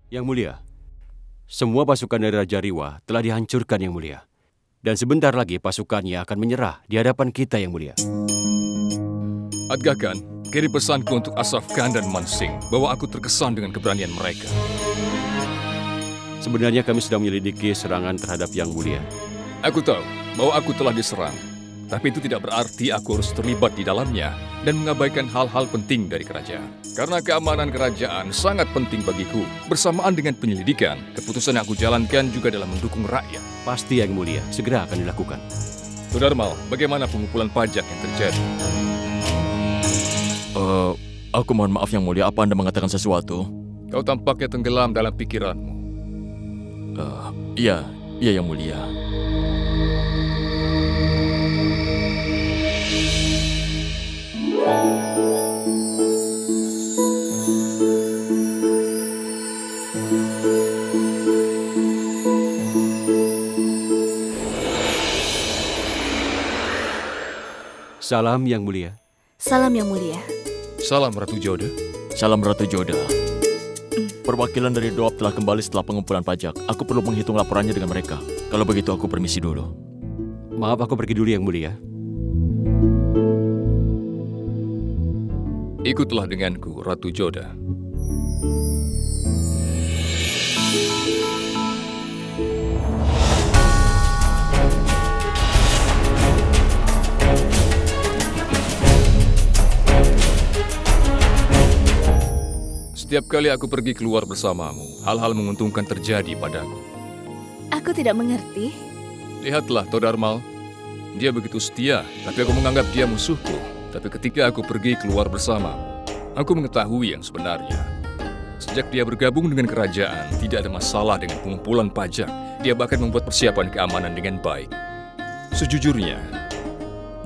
Yang Mulia, semua pasukan dari Raja Riwa telah dihancurkan, Yang Mulia. Dan sebentar lagi pasukannya akan menyerah di hadapan kita, Yang Mulia. Adgakan, kirim pesanku untuk Asaf Khan dan Mansing bahwa aku terkesan dengan keberanian mereka. Sebenarnya kami sedang menyelidiki serangan terhadap Yang Mulia. Aku tahu bahwa aku telah diserang, tapi itu tidak berarti aku harus terlibat di dalamnya dan mengabaikan hal-hal penting dari kerajaan. Karena keamanan kerajaan sangat penting bagiku. Bersamaan dengan penyelidikan, keputusan yang aku jalankan juga dalam mendukung rakyat. Pasti, Yang Mulia, segera akan dilakukan. Tudarmal, bagaimana pengumpulan pajak yang terjadi? Aku mohon maaf Yang Mulia, apa Anda mengatakan sesuatu? Kau tampaknya tenggelam dalam pikiranmu. Iya Yang Mulia. Salam, Yang Mulia. Salam, Yang Mulia. Salam, Ratu Joda. Salam, Ratu Joda. Perwakilan dari Doab telah kembali setelah pengumpulan pajak. Aku perlu menghitung laporannya dengan mereka. Kalau begitu aku permisi dulu. Maaf, aku pergi dulu, Yang Mulia. Ikutlah denganku, Ratu Joda. Setiap kali aku pergi keluar bersamamu, hal-hal menguntungkan terjadi padaku. Aku tidak mengerti. Lihatlah, Todarmal. Dia begitu setia, tapi aku menganggap dia musuhku. Tapi ketika aku pergi keluar bersama, aku mengetahui yang sebenarnya. Sejak dia bergabung dengan kerajaan, tidak ada masalah dengan pengumpulan pajak. Dia bahkan membuat persiapan keamanan dengan baik. Sejujurnya,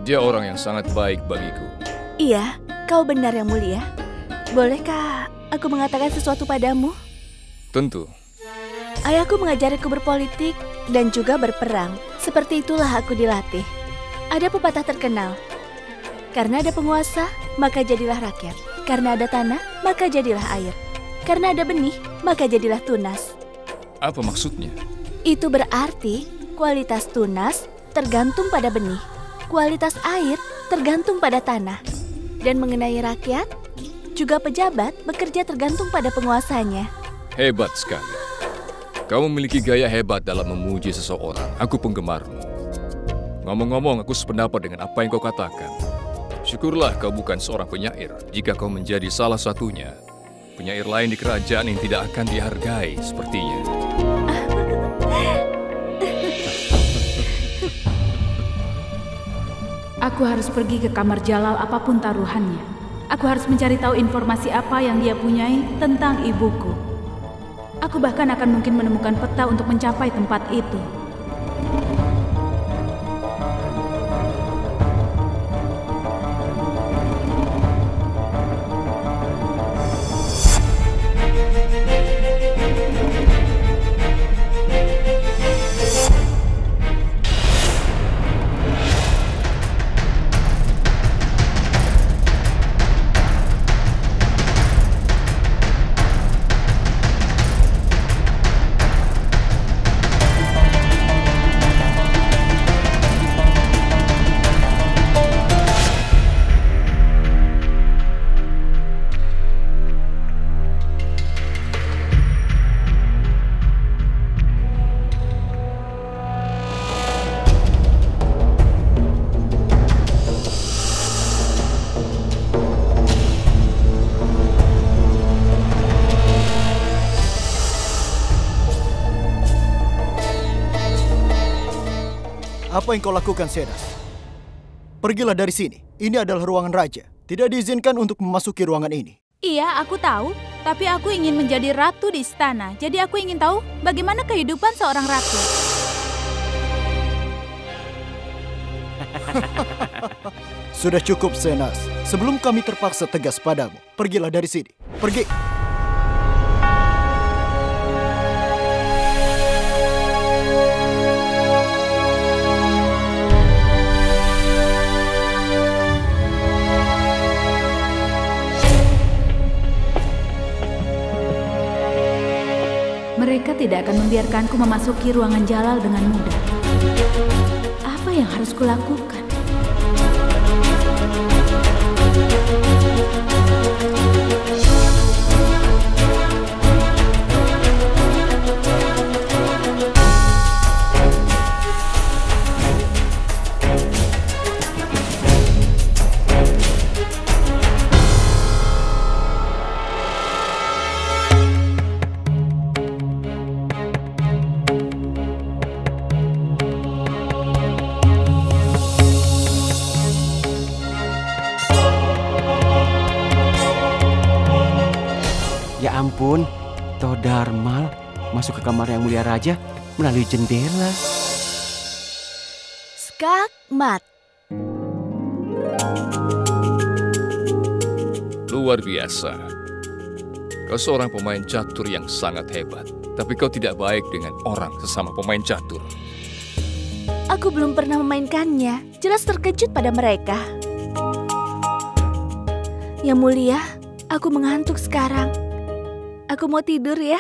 dia orang yang sangat baik bagiku. Iya, kau benar, Yang Mulia. Bolehkah aku mengatakan sesuatu padamu? Tentu. Ayahku mengajariku berpolitik dan juga berperang. Seperti itulah aku dilatih. Ada pepatah terkenal. Karena ada penguasa, maka jadilah rakyat. Karena ada tanah, maka jadilah air. Karena ada benih, maka jadilah tunas. Apa maksudnya? Itu berarti kualitas tunas tergantung pada benih. Kualitas air tergantung pada tanah. Dan mengenai rakyat, juga pejabat bekerja tergantung pada penguasanya. Hebat sekali. Kau memiliki gaya hebat dalam memuji seseorang. Aku penggemarmu. Ngomong-ngomong, aku sependapat dengan apa yang kau katakan. Syukurlah kau bukan seorang penyair. Jika kau menjadi salah satunya, penyair lain di kerajaan yang tidak akan dihargai sepertinya. Aku harus pergi ke kamar Jalal apapun taruhannya. Aku harus mencari tahu informasi apa yang dia punyai tentang ibuku. Aku bahkan akan mungkin menemukan peta untuk mencapai tempat itu. Apa yang kau lakukan, Senas? Pergilah dari sini. Ini adalah ruangan raja. Tidak diizinkan untuk memasuki ruangan ini. Iya, aku tahu. Tapi aku ingin menjadi ratu di istana. Jadi aku ingin tahu bagaimana kehidupan seorang ratu. Sudah cukup, Senas. Sebelum kami terpaksa tegas padamu, pergilah dari sini. Pergi! Mereka tidak akan membiarkanku memasuki ruangan Jalal dengan mudah. Apa yang harus kulakukan? Ya ampun, Todarmal masuk ke kamar Yang Mulia Raja melalui jendela. Skakmat. Luar biasa. Kau seorang pemain catur yang sangat hebat, tapi kau tidak baik dengan orang sesama pemain catur. Aku belum pernah memainkannya. Jelas terkejut pada mereka. Yang Mulia, aku mengantuk sekarang. Aku mau tidur ya.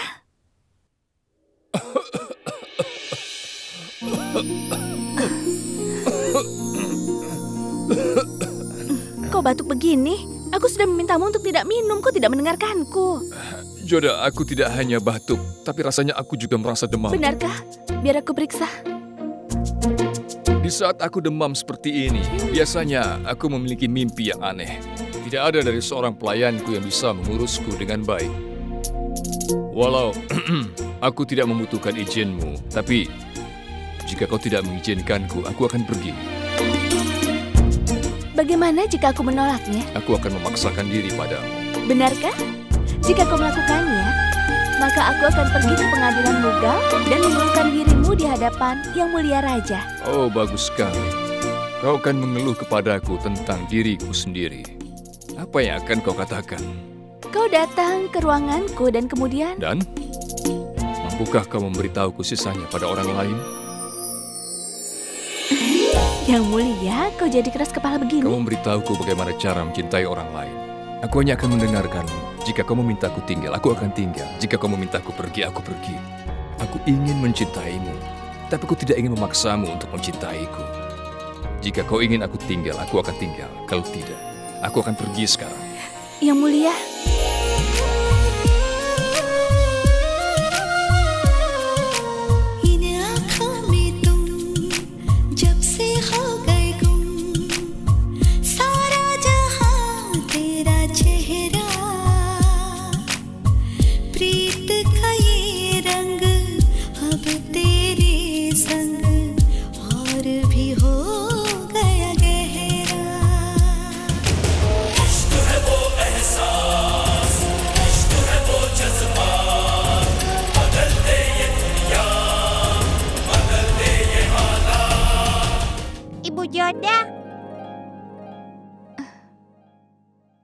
Kau batuk begini? Aku sudah memintamu untuk tidak minum, kau tidak mendengarkanku. Joda, aku tidak hanya batuk, tapi rasanya aku juga merasa demam. Benarkah? Biar aku periksa. Di saat aku demam seperti ini, biasanya aku memiliki mimpi yang aneh. Tidak ada dari seorang pelayanku yang bisa mengurusku dengan baik. Walau aku tidak membutuhkan izinmu, tapi jika kau tidak mengizinkanku, aku akan pergi. Bagaimana jika aku menolaknya? Aku akan memaksakan diri padamu. Benarkah? Jika kau melakukannya, maka aku akan pergi ke pengadilan Mughal dan mengeluhkan dirimu di hadapan Yang Mulia Raja. Oh, bagus sekali. Kau akan mengeluh kepadaku tentang diriku sendiri. Apa yang akan kau katakan? Kau datang ke ruanganku dan kemudian... Dan? Mampukah kau memberitahuku sisanya pada orang lain? Yang Mulia, kau jadi keras kepala begini. Kau memberitahuku bagaimana cara mencintai orang lain. Aku hanya akan mendengarkanmu. Jika kau memintaku tinggal, aku akan tinggal. Jika kau memintaku pergi, aku pergi. Aku ingin mencintaimu, tapi aku tidak ingin memaksamu untuk mencintaiku. Jika kau ingin aku tinggal, aku akan tinggal. Kalau tidak, aku akan pergi sekarang. Yang Mulia. Joda,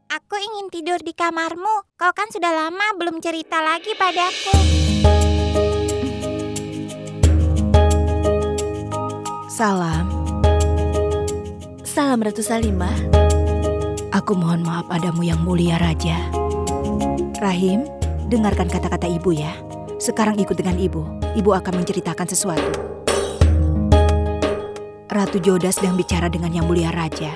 aku ingin tidur di kamarmu. Kau kan sudah lama belum cerita lagi padaku. Salam. Salam Ratu Salimah. Aku mohon maaf padamu Yang Mulia Raja. Rahim, dengarkan kata-kata ibu ya. Sekarang ikut dengan ibu. Ibu akan menceritakan sesuatu. Ratu Joda sedang bicara dengan Yang Mulia Raja.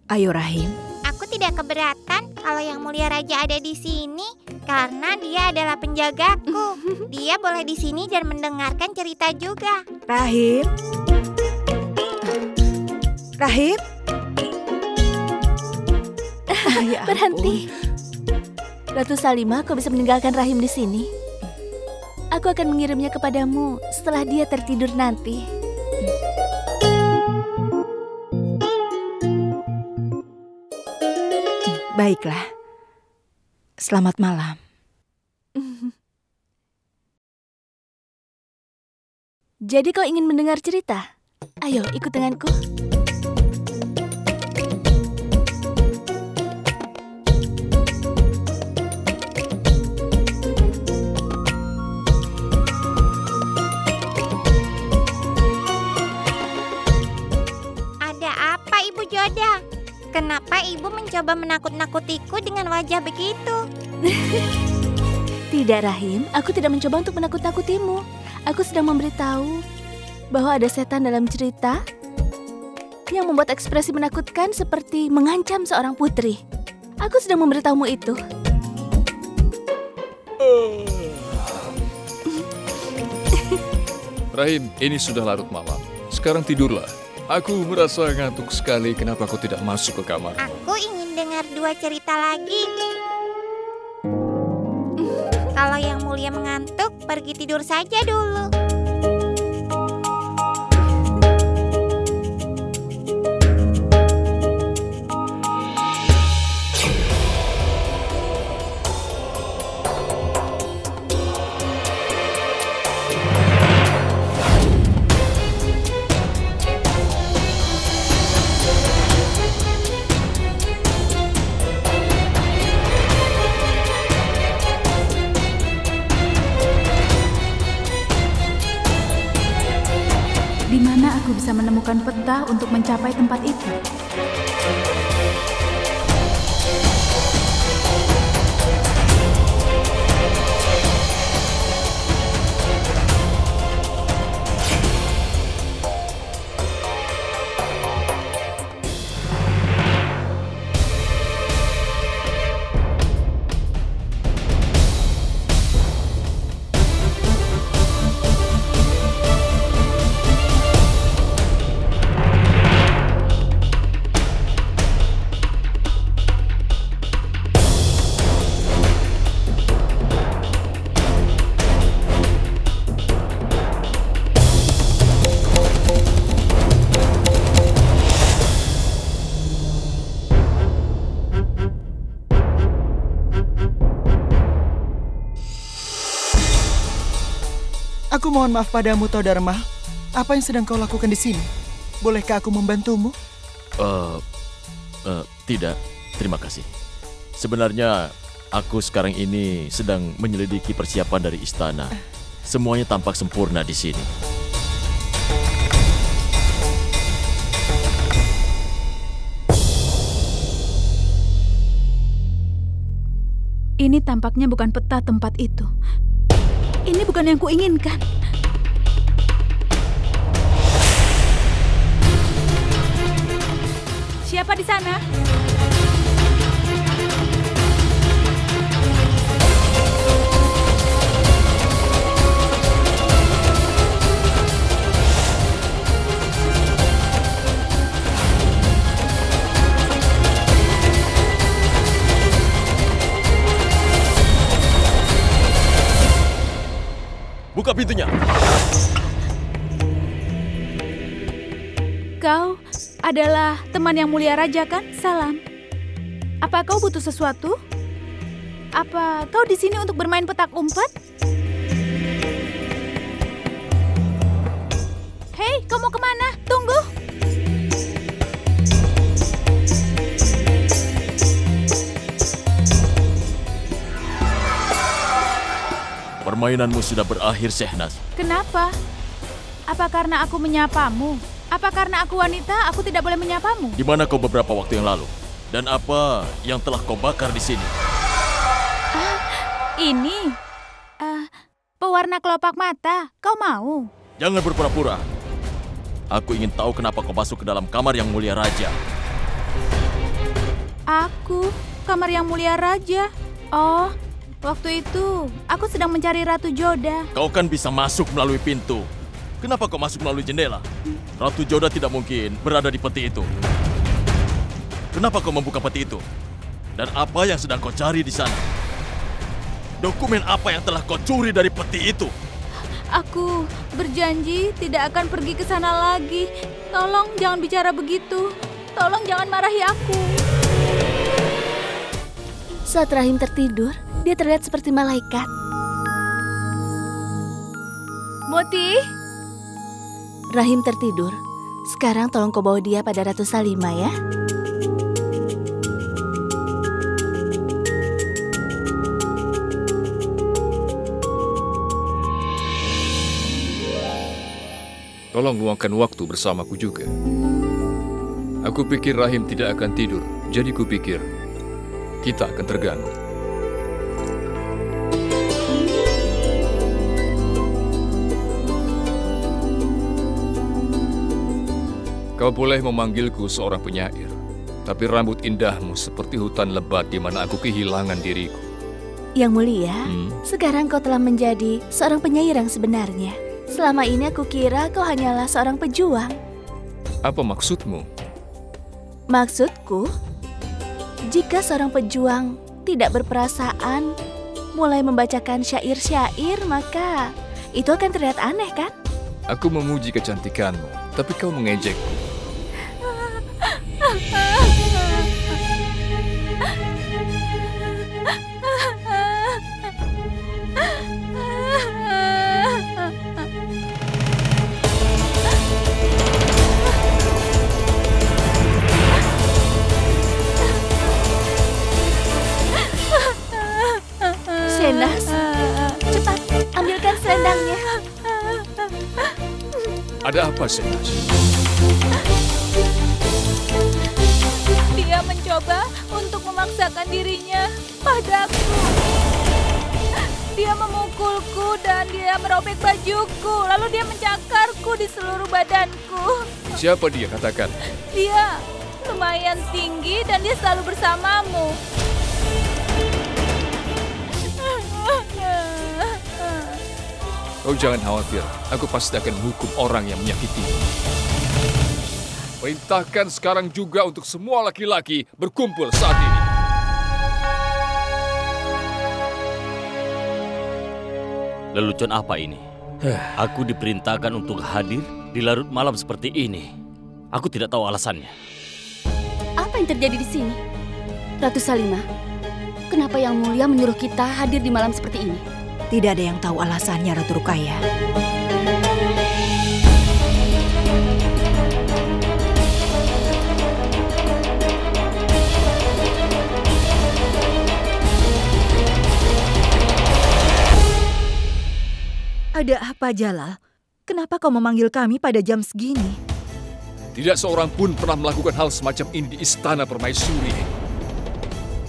Ayo Rahim. Aku tidak keberatan kalau Yang Mulia Raja ada di sini karena dia adalah penjagaku. Dia boleh di sini dan mendengarkan cerita juga. Rahim. Rahim. Ya berhenti. Ratu Salimah, kau bisa meninggalkan Rahim di sini. Aku akan mengirimnya kepadamu setelah dia tertidur nanti. Baiklah. Selamat malam. Jadi kau ingin mendengar cerita? Ayo ikut denganku. Ada apa Ibu Joda? Kenapa ibu mencoba menakut-nakutiku dengan wajah begitu? Tidak, Rahim. Aku tidak mencoba untuk menakut-nakutimu. Aku sedang memberitahu bahwa ada setan dalam cerita yang membuat ekspresi menakutkan seperti mengancam seorang putri. Aku sedang memberitahumu itu. Rahim, ini sudah larut malam. Sekarang tidurlah. Aku merasa ngantuk sekali. Kenapa kau tidak masuk ke kamar? Aku ingin dengar 2 cerita lagi. Kalau Yang Mulia mengantuk, pergi tidur saja dulu. Di mana aku bisa menemukan peta untuk mencapai tempat itu? Aku mohon maaf padamu, Todharma. Apa yang sedang kau lakukan di sini? Bolehkah aku membantumu? Tidak, terima kasih. Sebenarnya, aku sekarang ini sedang menyelidiki persiapan dari istana. Semuanya tampak sempurna di sini. Ini tampaknya bukan peta tempat itu. Ini bukan yang kuinginkan. Siapa di sana? Buka pintunya. Kau adalah teman Yang Mulia Raja, kan? Salam. Apa kau butuh sesuatu? Apa kau di sini untuk bermain petak umpet? Hei, kau mau kemana? Tunggu. Permainanmu sudah berakhir, Shehnaz. Kenapa? Apa karena aku menyapamu? Apa karena aku wanita, aku tidak boleh menyapamu? Di mana kau beberapa waktu yang lalu? Dan apa yang telah kau bakar di sini? Ini pewarna kelopak mata. Kau mau? Jangan berpura-pura. Aku ingin tahu kenapa kau masuk ke dalam kamar Yang Mulia Raja. Aku? Kamar Yang Mulia Raja? Oh, waktu itu aku sedang mencari Ratu Joda. Kau kan bisa masuk melalui pintu. Kenapa kau masuk melalui jendela? Ratu Joda tidak mungkin berada di peti itu. Kenapa kau membuka peti itu? Dan apa yang sedang kau cari di sana? Dokumen apa yang telah kau curi dari peti itu? Aku berjanji tidak akan pergi ke sana lagi. Tolong jangan bicara begitu. Tolong jangan marahi aku. Saat Rahim tertidur, dia terlihat seperti malaikat. Moti? Rahim tertidur. Sekarang tolong kau bawa dia pada Ratu Salima ya. Tolong luangkan waktu bersamaku juga. Aku pikir Rahim tidak akan tidur, jadi kupikir kita akan terganggu. Kau boleh memanggilku seorang penyair, tapi rambut indahmu seperti hutan lebat di mana aku kehilangan diriku. Yang mulia, sekarang kau telah menjadi seorang penyair yang sebenarnya. Selama ini aku kira kau hanyalah seorang pejuang. Apa maksudmu? Maksudku, jika seorang pejuang tidak berperasaan, mulai membacakan syair-syair, maka itu akan terlihat aneh, kan? Aku memuji kecantikanmu, tapi kau mengejekku. Senas, cepat ambilkan selendangnya. Ada apa, Senas? Dia mencoba untuk memaksakan dirinya padaku. Dia memukulku dan dia merobek bajuku. Lalu dia mencakarku di seluruh badanku. Siapa dia, katakan? Dia lumayan tinggi dan dia selalu bersamamu. Kau jangan khawatir, aku pasti akan menghukum orang yang menyakitimu. Perintahkan sekarang juga untuk semua laki-laki berkumpul saat ini. Lelucon apa ini? Aku diperintahkan untuk hadir di larut malam seperti ini. Aku tidak tahu alasannya. Apa yang terjadi di sini? Ratu Salimah, kenapa Yang Mulia menyuruh kita hadir di malam seperti ini? Tidak ada yang tahu alasannya, Ratu Rukaya. Ada apa, Jalal? Kenapa kau memanggil kami pada jam segini? Tidak seorang pun pernah melakukan hal semacam ini di Istana Permaisuri.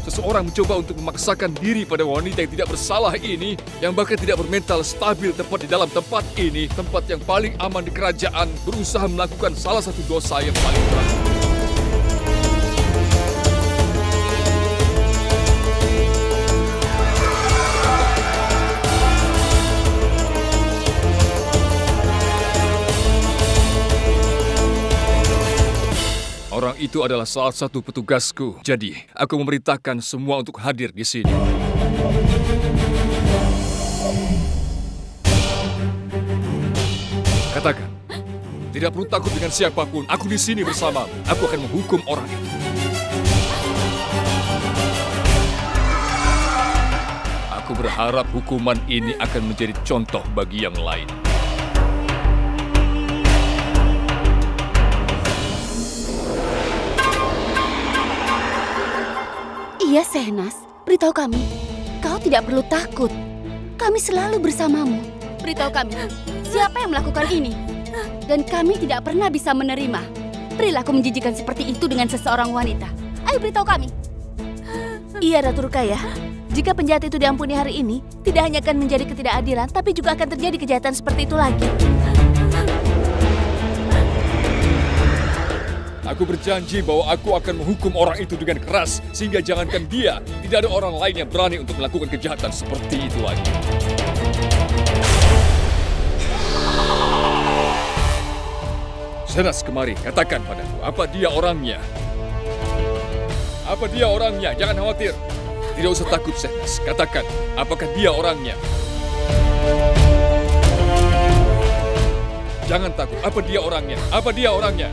Seseorang mencoba untuk memaksakan diri pada wanita yang tidak bersalah ini, yang bahkan tidak bermental stabil tepat di dalam tempat ini, tempat yang paling aman di kerajaan, berusaha melakukan salah satu dosa yang paling berat. Orang itu adalah salah satu petugasku. Jadi, aku memerintahkan semua untuk hadir di sini. Katakan, tidak perlu takut dengan siapapun. Aku di sini bersamamu. Aku akan menghukum orang itu. Aku berharap hukuman ini akan menjadi contoh bagi yang lain. Iya, Sehnas. Beritahu kami. Kau tidak perlu takut. Kami selalu bersamamu. Beritahu kami, siapa yang melakukan ini? Dan kami tidak pernah bisa menerima perilaku menjijikan seperti itu dengan seseorang wanita. Ayo beritahu kami. Iya, Ratu Rukaya. Jika penjahat itu diampuni hari ini, tidak hanya akan menjadi ketidakadilan, tapi juga akan terjadi kejahatan seperti itu lagi. Aku berjanji bahwa aku akan menghukum orang itu dengan keras, sehingga jangankan dia, tidak ada orang lain yang berani untuk melakukan kejahatan seperti itu lagi. Senas, kemari, katakan padaku, apa dia orangnya? Apa dia orangnya? Jangan khawatir. Tidak usah takut, Senas. Katakan, apakah dia orangnya? Jangan takut, apa dia orangnya? Apa dia orangnya?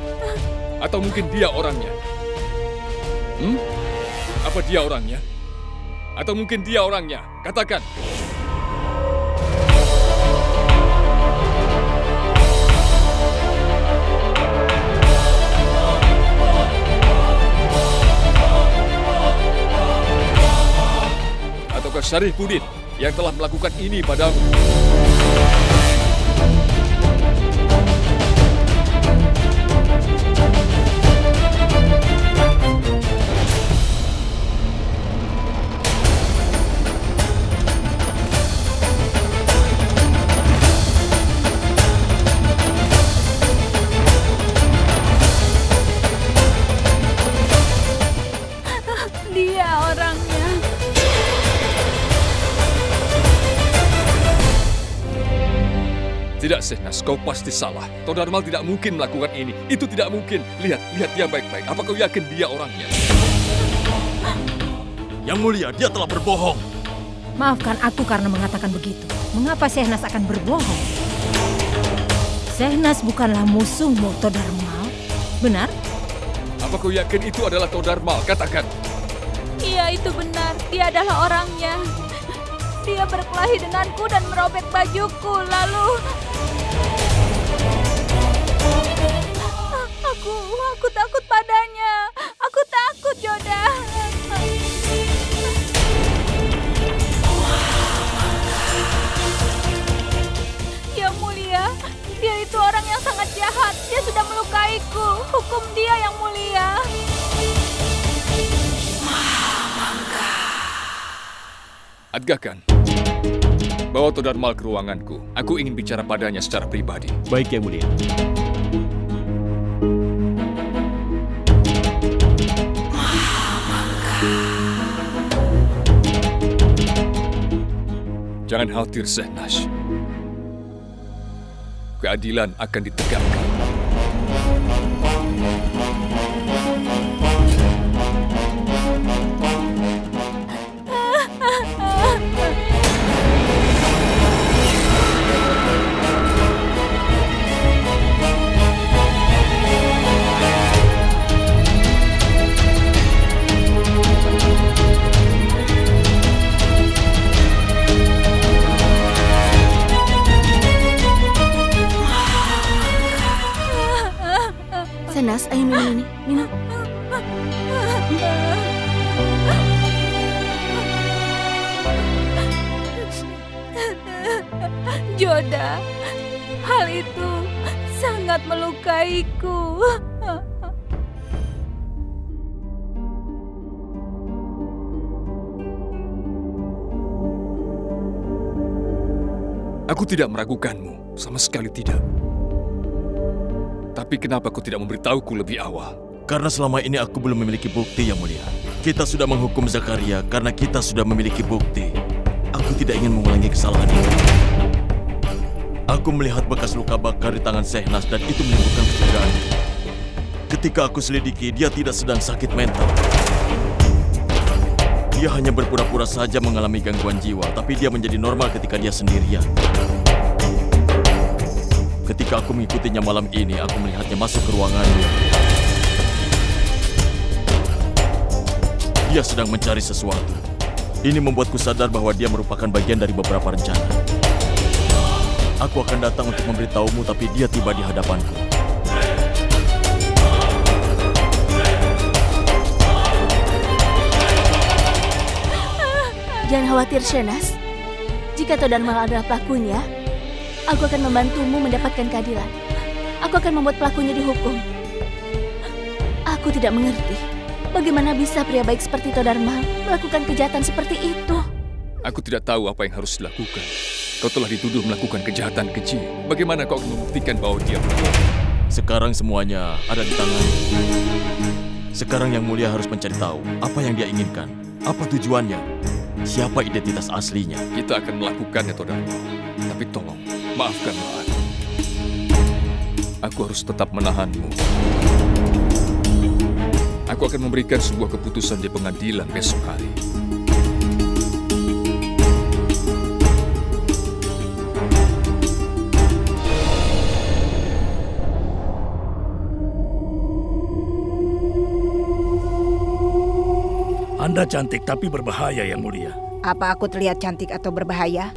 Atau mungkin dia orangnya? Apa dia orangnya? Atau mungkin dia orangnya? Katakan. Ataukah Syarifuddin yang telah melakukan ini padamu? Tidak, Sehnas, kau pasti salah. Todarmal tidak mungkin melakukan ini. Itu tidak mungkin. Lihat dia baik-baik. Apa kau yakin dia orangnya? Yang mulia, dia telah berbohong. Maafkan aku karena mengatakan begitu. Mengapa Sehnas akan berbohong? Sehnas bukanlah musuhmu, Todarmal. Benar? Apa kau yakin itu adalah Todarmal? Katakan. Iya, itu benar. Dia adalah orangnya. Dia berkelahi denganku dan merobek bajuku, lalu... Aku takut padanya. Aku takut, Joda. Yang mulia, dia itu orang yang sangat jahat. Dia sudah melukaiku. Hukum dia, Yang mulia. Adgakan. Bawa Todarmal ke ruanganku. Aku ingin bicara padanya secara pribadi. Baik, Yang mulia. Jangan khawatir, Sehnas. Keadilan akan ditegakkan. Sehnas, ayo minum ini. Minum. Joda, hal itu sangat melukaiku. Aku tidak meragukanmu, sama sekali tidak. Tapi kenapa kau tidak memberitahuku lebih awal? Karena selama ini aku belum memiliki bukti, Yang mulia. Kita sudah menghukum Zakaria karena kita sudah memiliki bukti. Aku tidak ingin mengulangi kesalahan itu. Aku melihat bekas luka bakar di tangan Sehnas dan itu menimbulkan kecurigaan. Ketika aku selidiki, dia tidak sedang sakit mental. Dia hanya berpura-pura saja mengalami gangguan jiwa, tapi dia menjadi normal ketika dia sendirian. Ketika aku mengikutinya malam ini, aku melihatnya masuk ke ruangannya. Dia sedang mencari sesuatu. Ini membuatku sadar bahwa dia merupakan bagian dari beberapa rencana. Aku akan datang untuk memberitahumu, tapi dia tiba di hadapanku. Jangan khawatir, Sehnas. Jika Todarmal adalah pelakunya, aku akan membantumu mendapatkan keadilan. Aku akan membuat pelakunya dihukum. Aku tidak mengerti. Bagaimana bisa pria baik seperti Todarmal melakukan kejahatan seperti itu? Aku tidak tahu apa yang harus dilakukan. Kau telah dituduh melakukan kejahatan keji. Bagaimana kau akan membuktikan bahwa dia berbohong? Sekarang semuanya ada di tangan. Sekarang Yang mulia harus mencari tahu apa yang dia inginkan. Apa tujuannya? Siapa identitas aslinya? Kita akan melakukannya, Todarmal. Tapi tolong, maafkanlah aku. Aku harus tetap menahanmu. Aku akan memberikan sebuah keputusan di pengadilan besok hari. Anda cantik tapi berbahaya, Yang mulia. Apa aku terlihat cantik atau berbahaya?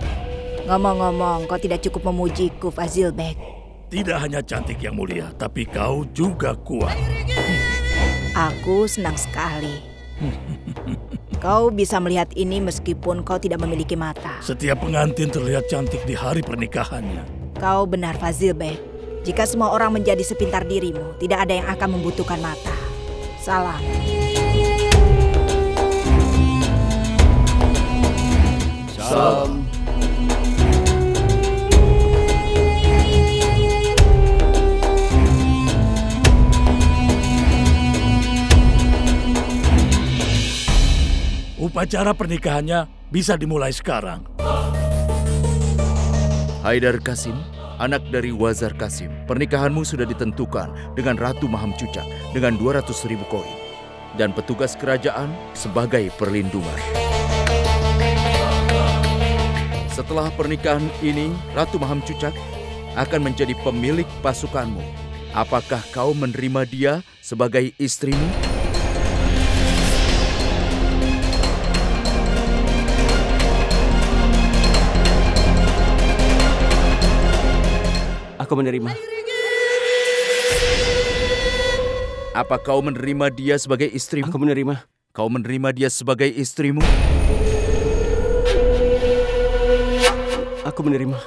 Ngomong-ngomong, kau tidak cukup memujiku, Fazil Bek. Tidak hanya cantik, Yang mulia, tapi kau juga kuat. Aku senang sekali. Kau bisa melihat ini meskipun kau tidak memiliki mata. Setiap pengantin terlihat cantik di hari pernikahannya. Kau benar, Fazil Bek. Jika semua orang menjadi sepintar dirimu, tidak ada yang akan membutuhkan mata. Salam. Salam. Upacara pernikahannya bisa dimulai sekarang. Haidar Qasim, anak dari Wazar Kasim, pernikahanmu sudah ditentukan dengan Ratu Maham Cucak dengan 200.000 koin dan petugas kerajaan sebagai perlindungan. Setelah pernikahan ini, Ratu Maham Cucak akan menjadi pemilik pasukanmu. Apakah kau menerima dia sebagai istrimu? Aku menerima. Apa kau menerima dia sebagai istrimu? Aku menerima. Kau menerima dia sebagai istrimu? Aku menerima.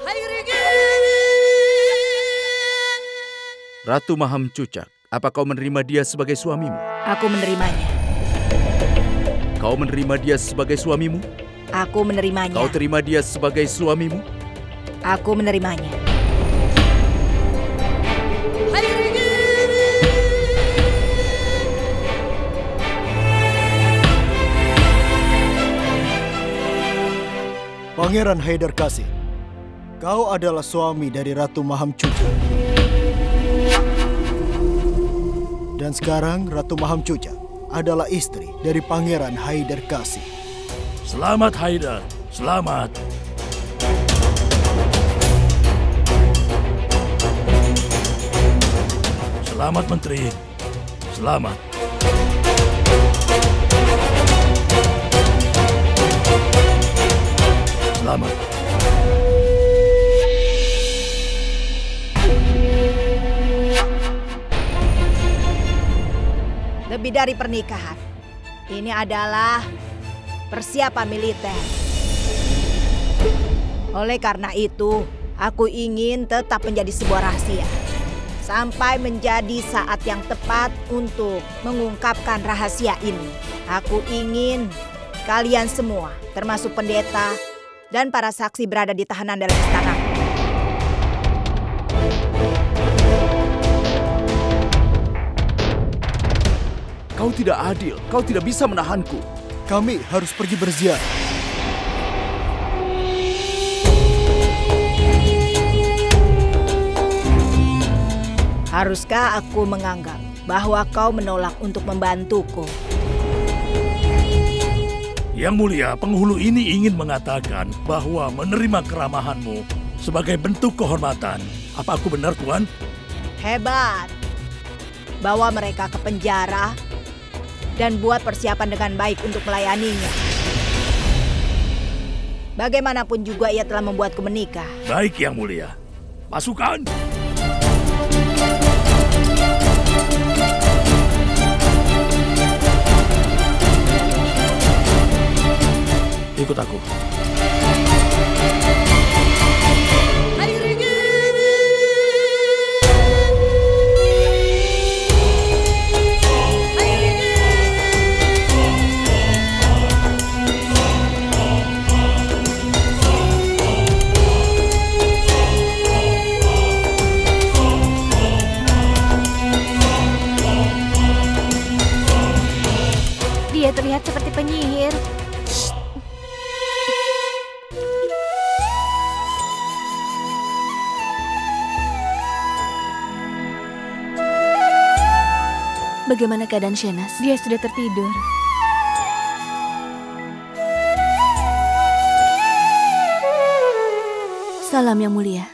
Ratu Maham Cucak, apa kau menerima dia sebagai suamimu? Aku menerimanya. Kau menerima dia sebagai suamimu? Aku menerimanya. Kau terima dia sebagai suamimu? Aku menerimanya. Pangeran Haidar Kasih, kau adalah suami dari Ratu Maham Cucak. Dan sekarang Ratu Maham Cucak adalah istri dari Pangeran Haidar Kasih. Selamat Haidar, selamat. Selamat Menteri, selamat. Selamat. Lebih dari pernikahan, ini adalah persiapan militer. Oleh karena itu, aku ingin tetap menjadi sebuah rahasia. Sampai menjadi saat yang tepat untuk mengungkapkan rahasia ini. Aku ingin kalian semua, termasuk pendeta dan para saksi berada di tahanan dalam istana. Kau tidak adil, kau tidak bisa menahanku. Kami harus pergi berziarah. Haruskah aku menganggap bahwa kau menolak untuk membantuku? Yang mulia, penghulu ini ingin mengatakan bahwa menerima keramahanmu sebagai bentuk kehormatan. Apa aku benar, Tuan? Hebat. Bawa mereka ke penjara dan buat persiapan dengan baik untuk melayaninya. Bagaimanapun juga ia telah membuatku menikah. Baik, Yang Mulia. Pasukan! Ikut aku. Dia terlihat seperti penyihir. Bagaimana keadaan Shenas? Dia sudah tertidur. Salam Yang Mulia.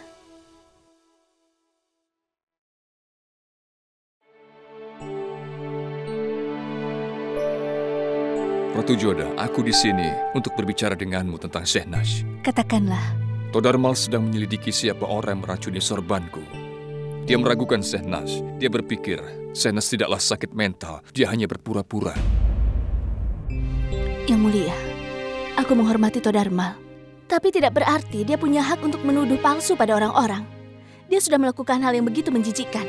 Ratu Joda, aku di sini untuk berbicara denganmu tentang Shehnaz. Katakanlah. Todarmal sedang menyelidiki siapa orang yang meracuni sorbanku. Dia meragukan Shehnaz. Dia berpikir Shehnaz tidaklah sakit mental, dia hanya berpura-pura. Yang Mulia, aku menghormati Todarmal. Tapi tidak berarti dia punya hak untuk menuduh palsu pada orang-orang. Dia sudah melakukan hal yang begitu menjijikkan.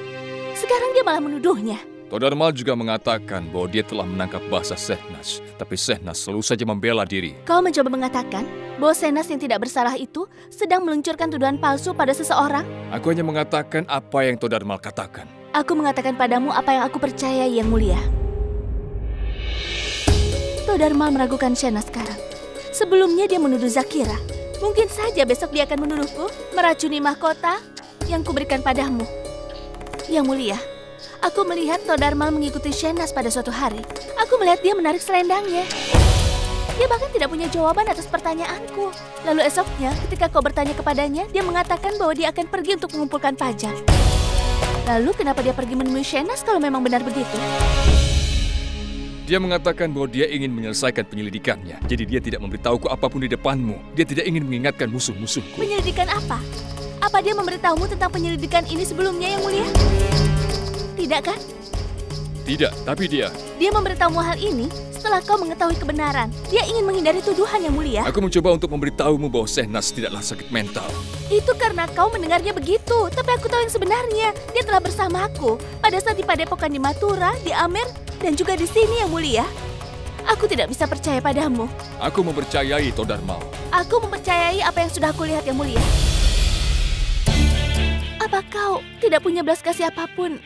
Sekarang dia malah menuduhnya. Todarmal juga mengatakan bahwa dia telah menangkap bahasa Shehnaz. Tapi Shehnaz selalu saja membela diri. Kau mencoba mengatakan bahwa Shehnaz yang tidak bersalah itu sedang meluncurkan tuduhan palsu pada seseorang? Aku hanya mengatakan apa yang Todarmal katakan. Aku mengatakan padamu apa yang aku percaya, Yang Mulia. Todarmal meragukan Shehnaz sekarang. Sebelumnya dia menuduh Zakira. Mungkin saja besok dia akan menuduhku meracuni mahkota. yang kuberikan padamu. Yang mulia, aku melihat Todarmal mengikuti Shenas pada suatu hari. Aku melihat dia menarik selendangnya. Dia bahkan tidak punya jawaban atas pertanyaanku. Lalu esoknya, ketika kau bertanya kepadanya, dia mengatakan bahwa dia akan pergi untuk mengumpulkan pajak. Lalu kenapa dia pergi menemui Shenas kalau memang benar begitu? Dia mengatakan bahwa dia ingin menyelesaikan penyelidikannya. Jadi dia tidak memberitahuku apapun di depanmu. Dia tidak ingin mengingatkan musuh-musuhku. Penyelidikan apa? Apa dia memberitahumu tentang penyelidikan ini sebelumnya, Yang Mulia? Tidak kan? Tidak, tapi dia memberitahumu hal ini setelah kau mengetahui kebenaran. Dia ingin menghindari tuduhan, Yang Mulia. Aku mencoba untuk memberitahumu bahwa Shenas tidaklah sakit mental. Itu karena kau mendengarnya begitu. Tapi aku tahu yang sebenarnya. Dia telah bersamaku pada saat di Padepokan di Mathura, di Amer, dan juga di sini, Yang Mulia. Aku tidak bisa percaya padamu. Aku mempercayai Todarmal. Aku mempercayai apa yang sudah aku lihat, Yang Mulia. Apa kau tidak punya belas kasih apapun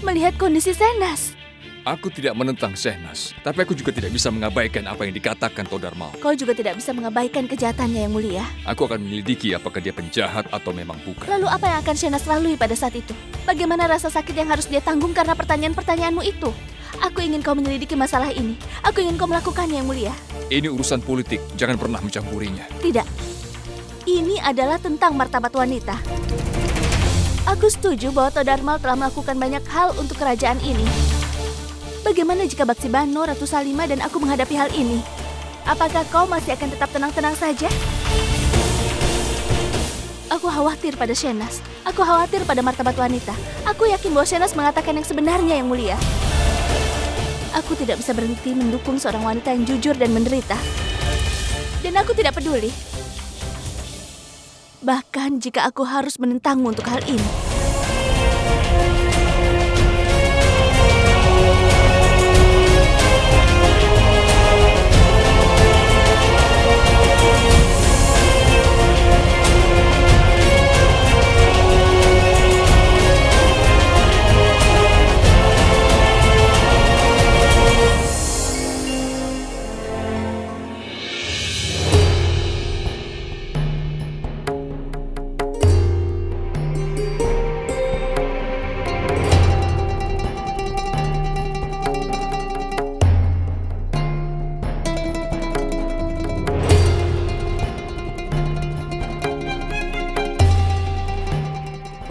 melihat kondisi Shenas? Aku tidak menentang Shenas, tapi aku juga tidak bisa mengabaikan apa yang dikatakan Todarmal. Kau juga tidak bisa mengabaikan kejahatannya, Yang Mulia. Aku akan menyelidiki apakah dia penjahat atau memang bukan. Lalu apa yang akan Shenas lalui pada saat itu? Bagaimana rasa sakit yang harus dia tanggung karena pertanyaan-pertanyaanmu itu? Aku ingin kau menyelidiki masalah ini. Aku ingin kau melakukannya, Yang Mulia. Ini urusan politik, jangan pernah mencampurinya. Tidak. Ini adalah tentang martabat wanita. Aku setuju bahwa Todarmal telah melakukan banyak hal untuk kerajaan ini. Bagaimana jika Baksi Bano, Ratu Salima, dan aku menghadapi hal ini? Apakah kau masih akan tetap tenang-tenang saja? Aku khawatir pada Shenas. Aku khawatir pada martabat wanita. Aku yakin bahwa Shenas mengatakan yang sebenarnya, Yang Mulia. Aku tidak bisa berhenti mendukung seorang wanita yang jujur dan menderita. Dan aku tidak peduli. Bahkan jika aku harus menentangmu untuk hal ini.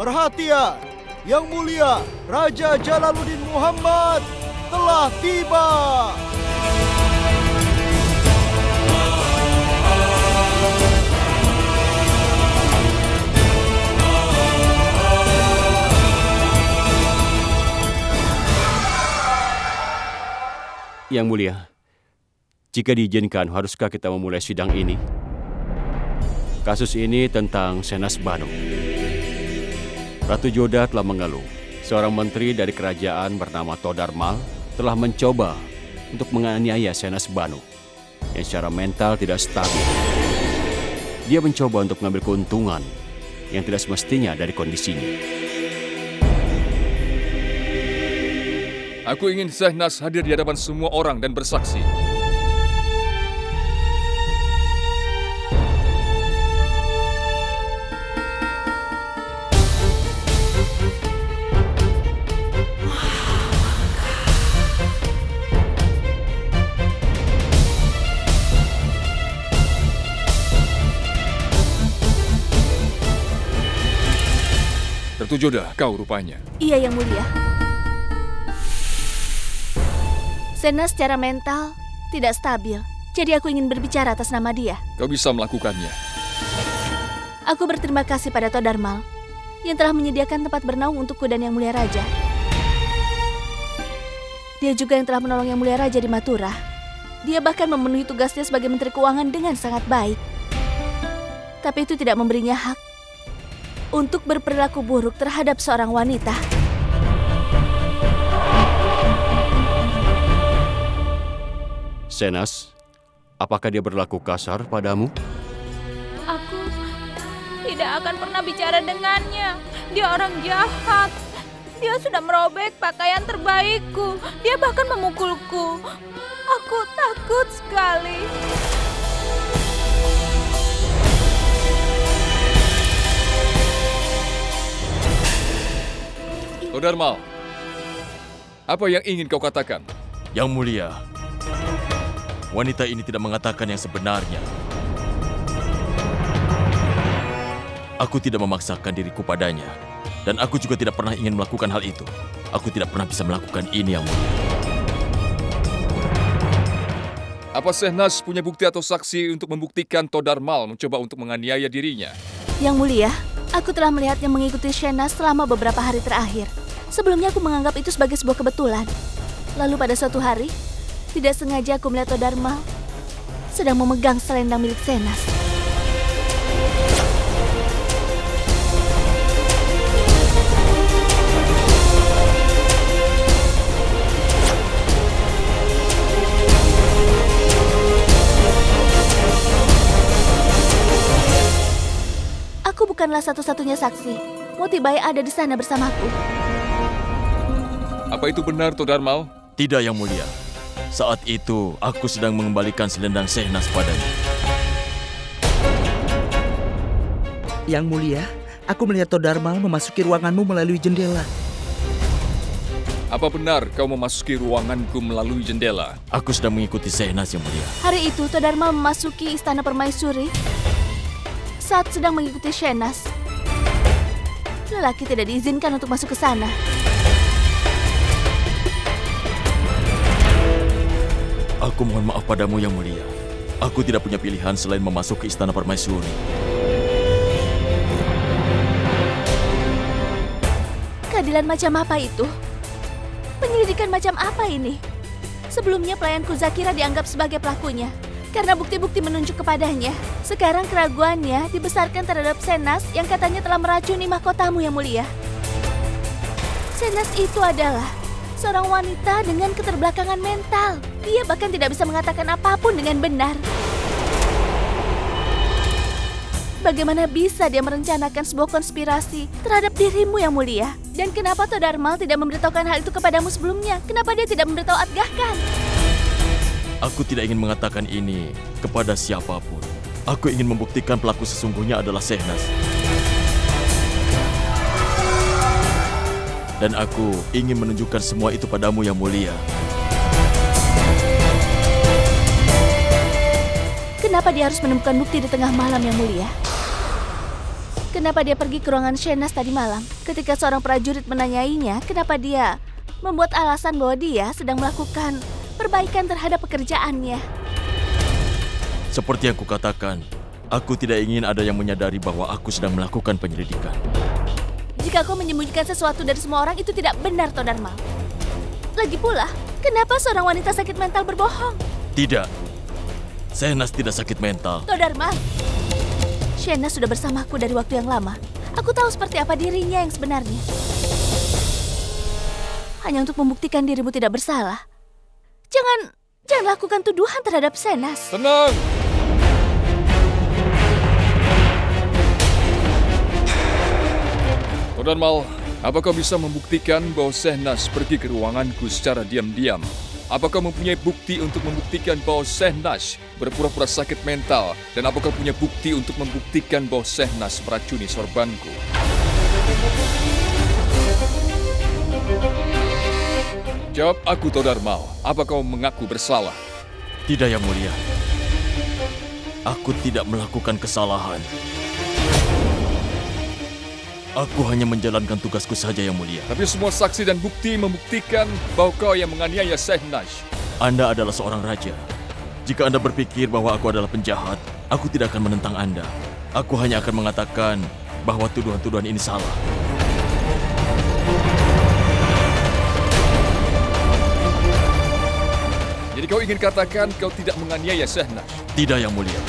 Perhatian, Yang Mulia, Raja Jalaluddin Muhammad telah tiba. Yang Mulia, jika diizinkan, haruskah kita memulai sidang ini? Kasus ini tentang Shenas Bano. Ratu Joda telah mengeluh. Seorang menteri dari kerajaan bernama Todarmal telah mencoba untuk menganiaya Shenas Bano yang secara mental tidak stabil. Dia mencoba untuk mengambil keuntungan yang tidak semestinya dari kondisinya. Aku ingin Shenas hadir di hadapan semua orang dan bersaksi. Ratu Joda, kau rupanya. Iya, Yang Mulia. Shenas secara mental tidak stabil. Jadi aku ingin berbicara atas nama dia. Kau bisa melakukannya. Aku berterima kasih pada Todarmal yang telah menyediakan tempat bernaung untukku dan Yang Mulia Raja. Dia juga yang telah menolong Yang Mulia Raja di Mathura. Dia bahkan memenuhi tugasnya sebagai Menteri Keuangan dengan sangat baik. Tapi itu tidak memberinya hak untuk berperilaku buruk terhadap seorang wanita. Shenas, apakah dia berlaku kasar padamu? Aku tidak akan pernah bicara dengannya. Dia orang jahat. Dia sudah merobek pakaian terbaikku. Dia bahkan memukulku. Aku takut sekali. Todarmal, apa yang ingin kau katakan? Yang Mulia, wanita ini tidak mengatakan yang sebenarnya. Aku tidak memaksakan diriku padanya, dan aku juga tidak pernah ingin melakukan hal itu. Aku tidak pernah bisa melakukan ini, Yang Mulia. Apa Sehnas punya bukti atau saksi untuk membuktikan Todarmal mencoba untuk menganiaya dirinya? Yang Mulia, aku telah melihatnya mengikuti Sehnas selama beberapa hari terakhir. Sebelumnya aku menganggap itu sebagai sebuah kebetulan. Lalu pada suatu hari, tidak sengaja aku melihat Todarmal sedang memegang selendang milik Sehnas. Aku bukanlah satu-satunya saksi. Motibai ada di sana bersamaku. Apa itu benar, Todarmal? Tidak, Yang Mulia. Saat itu, aku sedang mengembalikan selendang Sehnas padanya. Yang Mulia, aku melihat Todarmal memasuki ruanganmu melalui jendela. Apa benar kau memasuki ruanganku melalui jendela? Aku sedang mengikuti Sehnas, Yang Mulia. Hari itu, Todarmal memasuki Istana Permaisuri saat sedang mengikuti Sehnas. Lelaki tidak diizinkan untuk masuk ke sana. Aku mohon maaf padamu, Yang Mulia. Aku tidak punya pilihan selain memasuki Istana Permaisuri. Keadilan macam apa itu? Penyelidikan macam apa ini? Sebelumnya pelayanku Zakira dianggap sebagai pelakunya karena bukti-bukti menunjuk kepadanya. Sekarang keraguannya dibesarkan terhadap Sehnas yang katanya telah meracuni mahkotamu, Yang Mulia. Sehnas itu adalah seorang wanita dengan keterbelakangan mental. Dia bahkan tidak bisa mengatakan apapun dengan benar. Bagaimana bisa dia merencanakan sebuah konspirasi terhadap dirimu, Yang Mulia? Dan kenapa Todarmal tidak memberitahukan hal itu kepadamu sebelumnya? Kenapa dia tidak memberitahu Atgah Khan? Aku tidak ingin mengatakan ini kepada siapapun. Aku ingin membuktikan pelaku sesungguhnya adalah Sehnas. Dan aku ingin menunjukkan semua itu padamu, Yang Mulia. Kenapa dia harus menemukan bukti di tengah malam, Yang Mulia? Kenapa dia pergi ke ruangan Sehnas tadi malam? Ketika seorang prajurit menanyainya, kenapa dia membuat alasan bahwa dia sedang melakukan perbaikan terhadap pekerjaannya? Seperti yang kukatakan, aku tidak ingin ada yang menyadari bahwa aku sedang melakukan penyelidikan. Jika kau menyembunyikan sesuatu dari semua orang, itu tidak benar, Todarmal. Lagi pula, kenapa seorang wanita sakit mental berbohong? Tidak. Sehnas tidak sakit mental. Todarmal, Sehnas sudah bersamaku dari waktu yang lama. Aku tahu seperti apa dirinya yang sebenarnya. Hanya untuk membuktikan dirimu tidak bersalah. Jangan lakukan tuduhan terhadap Sehnas. Tenang! Todarmal, apakah bisa membuktikan bahwa Sehnas pergi ke ruanganku secara diam-diam? Apakah mempunyai bukti untuk membuktikan bahwa Sehnas berpura-pura sakit mental? Dan apakah punya bukti untuk membuktikan bahwa Sehnas meracuni sorbanku? Jawab aku, Todarmal. Apa kau mengaku bersalah? Tidak, Yang Mulia. Aku tidak melakukan kesalahan. Aku hanya menjalankan tugasku saja, Yang Mulia. Tapi semua saksi dan bukti membuktikan bahwa kau yang menganiaya Sehnas. Anda adalah seorang raja. Jika Anda berpikir bahwa aku adalah penjahat, aku tidak akan menentang Anda. Aku hanya akan mengatakan bahwa tuduhan-tuduhan ini salah. Jadi kau ingin katakan kau tidak menganiaya Sehnas? Tidak, Yang Mulia.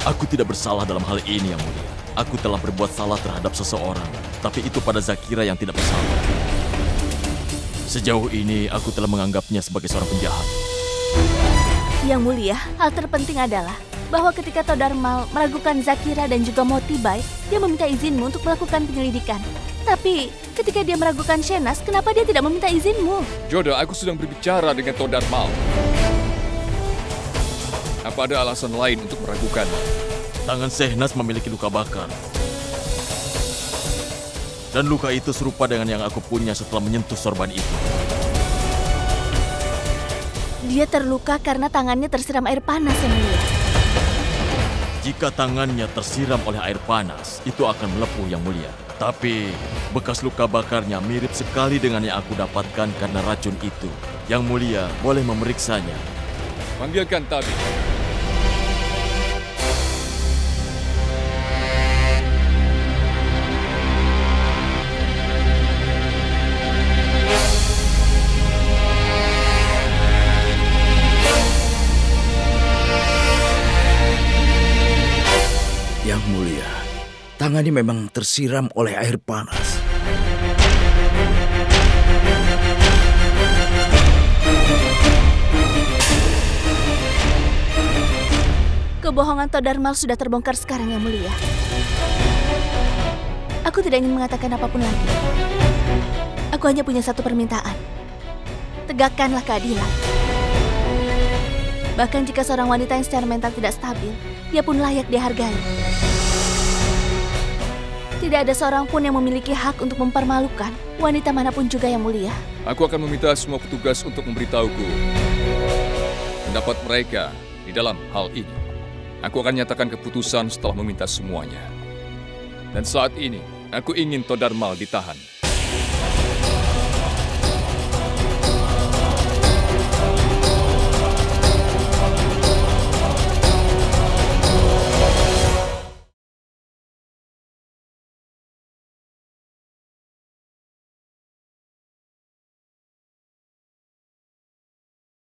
Aku tidak bersalah dalam hal ini, Yang Mulia. Aku telah berbuat salah terhadap seseorang, tapi itu pada Zakira yang tidak bersalah. Sejauh ini, aku telah menganggapnya sebagai seorang penjahat. Yang Mulia, hal terpenting adalah bahwa ketika Todarmal meragukan Zakira dan juga Motibai, dia meminta izinmu untuk melakukan penyelidikan. Tapi ketika dia meragukan Sehnas, kenapa dia tidak meminta izinmu? Joda, aku sedang berbicara dengan Todarmal. Apa ada alasan lain untuk meragukannya? Tangan Sehnas memiliki luka bakar. Dan luka itu serupa dengan yang aku punya setelah menyentuh sorban itu. Dia terluka karena tangannya tersiram air panas, Yang Mulia. Jika tangannya tersiram oleh air panas, itu akan melepuh, Yang Mulia. Tapi bekas luka bakarnya mirip sekali dengan yang aku dapatkan karena racun itu. Yang Mulia boleh memeriksanya. Panggilkan tabib. Yang Mulia, tangannya memang tersiram oleh air panas. Kebohongan Todarmal sudah terbongkar sekarang, Yang Mulia. Aku tidak ingin mengatakan apapun lagi. Aku hanya punya satu permintaan. Tegakkanlah keadilan. Bahkan jika seorang wanita yang secara mental tidak stabil, dia pun layak dihargai. Tidak ada seorang pun yang memiliki hak untuk mempermalukan wanita manapun juga, Yang Mulia. Aku akan meminta semua petugas untuk memberitahuku pendapat mereka di dalam hal ini. Aku akan nyatakan keputusan setelah meminta semuanya. Dan saat ini, aku ingin Todarmal ditahan.